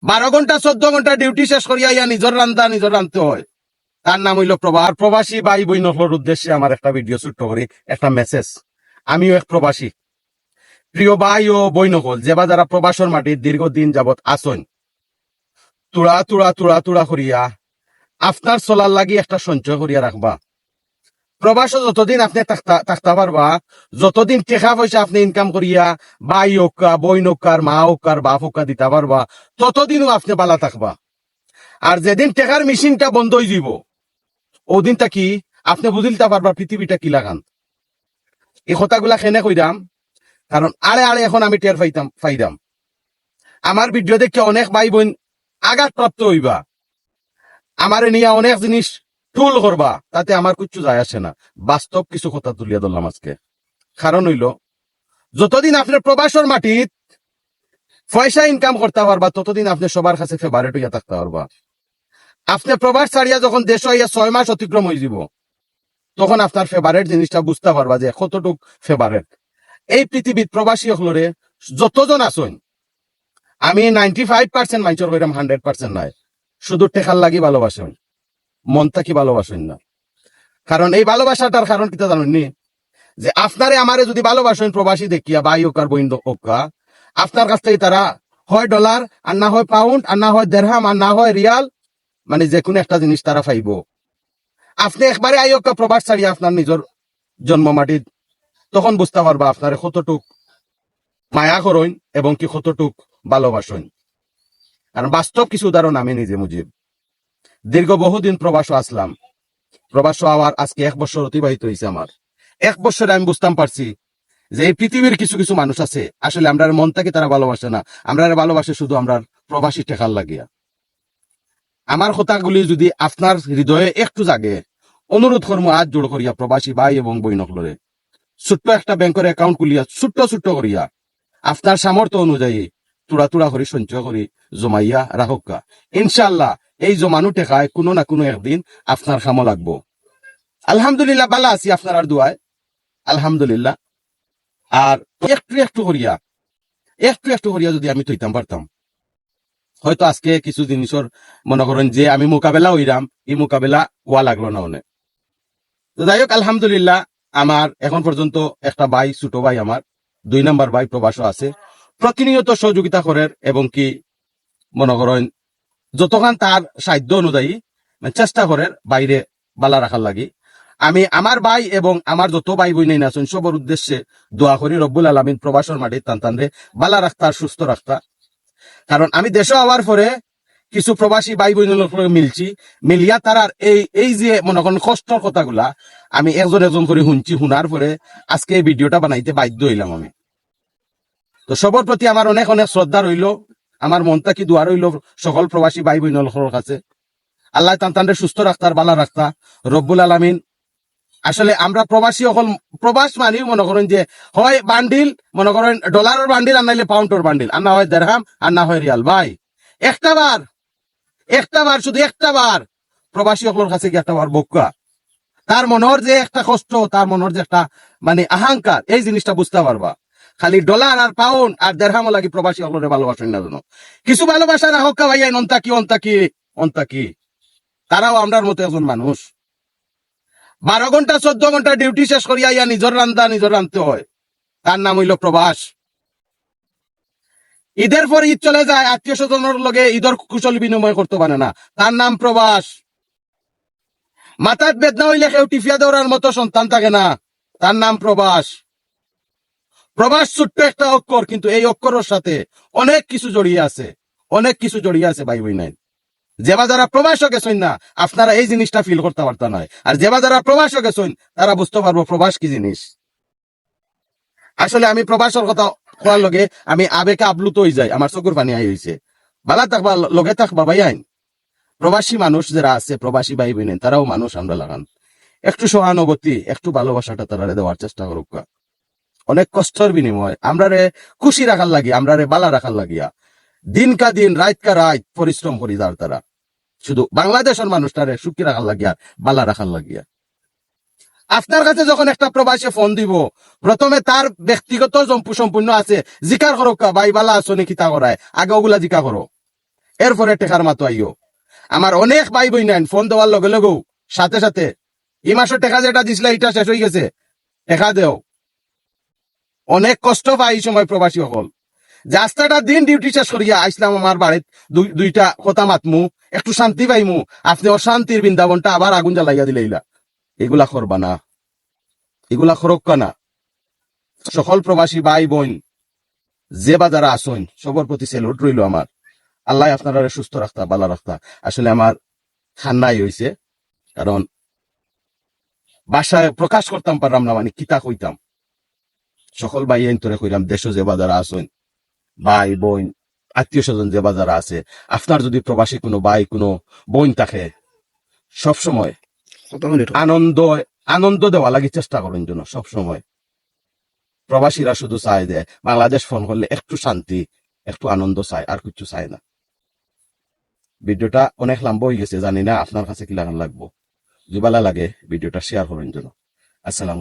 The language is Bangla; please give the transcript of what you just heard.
12 ঘন্টা 14 ঘন্টা ডিউটি শেষ করিয়া ইয়া নিজের রান্ধতে হয়। তার নাম হইল আর প্রবাসী ভাই বইনর উদ্দেশ্যে আমার একটা ভিডিও ছোট্ট করি, একটা মেসেজ। আমিও এক প্রবাসী। প্রিয় ভাই ও বইনকল, যেবা যারা প্রবাসর মাটির দীর্ঘদিন যাবৎ আসন, তুড়া তুড়া তুড়া তুড়া করিয়া আপনার চলার লাগি একটা সঞ্চয় করিয়া রাখবা। প্রবাস যতদিন আপনি থাকতে পারবা, যতদিন টেকা পয়সা আপনি ইনকাম করিয়া ভাই হোকা বইন হোকার মা হোকার বাপ হোকা দিতে পারবা, ততদিনও আপনি বালা থাকবা। আর যেদিন টেকার মেশিনটা বন্ধ হয়ে যাব, ওদিনটা কি আপনি বুঝিলতে পারবা পৃথিবীটা কি লাগান। এই কথাগুলা খেনে কইরাম, কারণ আড়ে আড়ে এখন আমি টের ফাইদাম। আমার ভিডিও দেখে অনেক ভাই বোন আঘাতপ্রাপ্ত হইবা, আমারে নিয়ে অনেক জিনিস টুল করবা, তাতে আমার কিচ্ছু যায় আসে না। বাস্তব কিছু কথা তুলিয়া ধরলাম আজকে। কারণ হইল, যতদিন আপনার প্রবাসর মাটিত পয়সা ইনকাম করতে পারবা, ততদিন আপনি সবার কাছে ফেভারেট হইয়া থাকতে পারবা। আপনি প্রবাস ছাড়িয়া যখন দেশ হইয়া 6 মাস অতিক্রম হয়ে যাব, তখন আপনার ফেভারেট জিনিসটা বুঝতে পারবা যে কতটুক ফেভারেট। এই পৃথিবীর প্রবাসী হলরে যতজন আসুন, আমি 95% মাইচর কইরাম, 100% নাই। শুধু টেকার লাগি ভালোবাসেন, মন থাকি ভালোবাসেন না। কারণ এই ভালোবাসাটার কারণ কিতা জানেননি, যে আপনারে আমারে যদি ভালোবাসেন প্রবাসী দেখিয়া ভাই হোক আর বইন হোকা, আপনার কাছ থেকে তারা হয় ডলার, আর না হয় পাউন্ড, আর না হয় দেড়হাম, আর না হয় রিয়াল, মানে যে কোনো একটা জিনিস তারা পাইব। আপনি একবারে আই হোক প্রবাস ছাড়িয়া আপনার নিজের জন্ম মাটির, তখন বুঝতে পারবা আপনার কতটুক মায়া করেন এবং কি কতটুক ভালোবাসেন। কারণ বাস্তব কিছু উদাহরণ আমি নিজে মুজিব। দীর্ঘ বহুদিন প্রবাস আসলাম, প্রবাস হওয়ার আজকে 1 বছর অতিবাহিত হয়েছে আমার। 1 বছরে আমি বুঝতাম পারছি যে এই পৃথিবীর কিছু কিছু মানুষ আছে, আসলে আমরা মন থেকে তারা ভালোবাসে না, আমরা ভালোবাসে শুধু আমরা প্রবাসী টেকার লাগিয়া। আমার কথাগুলি যদি আপনার হৃদয়ে একটু জাগে, অনুরোধ করবো আজ জোড় করিয়া প্রবাসী ভাই এবং বইনকলরে ছোট্ট একটা ব্যাংকের অ্যাকাউন্ট খুলিয়া ছোট্ট করিয়া আপনার সামর্থ্য অনুযায়ী তুড়া তুড়া করে সঞ্চয় করি জমাইয়া রাখকা। ইনশাল্লাহ এই জমানো টেকায় কোনো না কোনো একদিন আপনার কামো লাগবো। আলহামদুলিল্লাহ ভালো আছি আপনার আর দোয়ায়, আলহামদুলিল্লাহ। আর একটু করিয়া যদি আমি তৈতাম পারতাম, হয়তো আজকে কিছু জিনিসের মনে করেন যে আমি মোকাবেলা হইরাম, এই মোকাবেলা হওয়া লাগলো না অনেক। তো যাই হোক, আলহামদুলিল্লাহ আমার এখন পর্যন্ত একটা ভাই, ছোট ভাই আমার 2 নম্বর ভাই প্রবাসও আছে, প্রতিনিয়ত সহযোগিতা করেন এবং কি মনে করেন যতক্ষণ তার সাধ্য অনুযায়ী চেষ্টা করেন বাইরে বালা রাখার লাগি। আমি আমার ভাই এবং আমার যত ভাই বোন আছেন সবার উদ্দেশ্যে দোয়া করি রব্বুল আলামিন প্রবাসর মাটি তানতানরে বালা রাখতা, সুস্থ রাখতা। কারণ আমি দেশে হওয়ার পরে কিছু প্রবাসী ভাই বোনের মিলছি, মিলিয়া তারার এই যে মনে করেন কষ্টর কথাগুলা আমি একজন করে শুনছি, শোনার পরে আজকে এই ভিডিওটা বানাইতে বাধ্য হইলাম আমি। তো সবার প্রতি আমার অনেক অনেক শ্রদ্ধা রইল, আমার মনটা কি দোয়া রইল সকল প্রবাসী ভাই বোনের কাছে, আল্লাহ তানতানরে সুস্থ রাখতার, বালা রাখতা রব্বুল আলামিন। আসলে আমরা প্রবাসী সকল প্রবাস মানেও মনে করেন যে হয় বান্ডিল, মনে করেন ডলারের বান্ডিল, আর নাইলে পাউন্ডের বান্ডিল, আর না হয় দেড়হাম, আর না হয় রিয়াল। ভাই একটা বার শুধু একটা বার প্রবাসী সকলের কাছে গিয়ে একটা বার বক্কা, তার মনের যে একটা কষ্ট, তার মনের যে একটা মানে আহাঙ্কার, এই জিনিসটা বুঝতে পারবা। খালি ডলার আর পাউন্ড আর দেড়হাম লাগি প্রবাসী সকলের ভালোবাসেন না জন্য কিছু ভালোবাসা না হক্কা ভাইয়া, অন্তাকি তারাও আমরার মতো একজন মানুষ। 12 ঘন্টা 14 ঘন্টা ডিউটি শেষ করিয়া ইয়া নিজের রান্ধতে হয়, তার নাম হইল প্রবাস। ঈদের পর ঈদ চলে যায়, আত্মীয় স্বজনের লগে ঈদের কুশল বিনিময় করতে পারে না, তার নাম প্রবাস। মাথার বেদনা হইলে কেউ টিফিয়া দেওয়ার মতো সন্তান থাকে না, তার নাম প্রবাস। প্রবাস ছোট্ট একটা অক্ষর, কিন্তু এই অক্ষরের সাথে অনেক কিছু জড়িয়ে আছে ভাই বই নাই। যেবা যারা প্রবাসও গেছেন না, আপনারা এই জিনিসটা ফিল করতে পারতা নয়, আর যেবা যারা প্রবাসও গেছেন তারা বুঝতে পারবো প্রবাস কি জিনিস। আসলে আমি প্রবাসের কথা কোয়ার লগে আমি আবেগে আপ্লুত হয়ে যাই, আমার চকুর পানি আই হয়েছে। ভালো থাকবা, লগে থাকবা ভাই আইন। প্রবাসী মানুষ যারা আছে, প্রবাসী ভাই বোনেন, তারাও মানুষ, আমরা লাগান একটু সহানুভূতি, একটু ভালোবাসাটা তারা দেওয়ার চেষ্টা করুক। অনেক কষ্টের বিনিময় আমরারে খুশি রাখার লাগি, আমরারে বালা রাখার লাগিয়া দিন কা দিন রাত কা রাত পরিশ্রম করি যার তারা, শুধু বাংলাদেশের মানুষটারে সুখী রাখার লাগিয়া, বালা রাখার লাগিয়া। আপনার কাছে যখন একটা প্রবাসী ফোন দিব, প্রথমে তার ব্যক্তিগত সম্পূর্ণ আছে জিকার করো, ভাই বালা আছো নাকি তা করায়, আগে ওগুলা জিকা করো। এরপরে টেকার মাতো আইও। আমার অনেক ভাই বই নেন ফোন দেওয়ার লগে লগেও সাথে সাথে এই মাসের টেকা যেটা দিছিল এটা শেষ হয়ে গেছে, টেকা দেও। অনেক কষ্ট পাই এই সময় প্রবাসী সকল। রাস্তাটা দিন ডিউটি শেষ করিয়া আইসলাম আমার বাড়িত, দুইটা কথা মাতমু, একটু শান্তি পাইমু, আপনি অশান্তির বৃন্দাবনটা আবার আগুন জ্বালাইয়া দিলেইলা। এগুলা করবা না, এগুলা করক্কা না। সকল প্রবাসী ভাই বোন যে বা যারা আসুন সবার প্রতি সেলুট রইল আমার। আল্লাহ আপনারা সুস্থ রাখতা, ভালো রাখতা। আসলে আমার খান্নাই হয়েছে, কারণ বাসায় প্রকাশ করতাম পারলাম না, মানে কিতা কইতাম। সকল ভাই এন্তরে কইলাম, দেশ যে বা যারা আসুন, ভাই বোন আত্মীয় স্বজন যে বা যারা আছে, আপনার যদি প্রবাসী কোনো ভাই কোনো বোন থাকে, সবসময় আনন্দ দেওয়া লাগি চেষ্টা করেন যেন। সবসময় প্রবাসীরা শুধু চায় যে বাংলাদেশ ফোন করলে একটু শান্তি, একটু আনন্দ চায়, আর কিছু চায় না। ভিডিওটা অনেক লম্বা হয়ে গেছে, জানি না আপনার কাছে কি লাগান লাগবো। যদি ভালো লাগে ভিডিওটা শেয়ার করেন যেন। আসসালাম।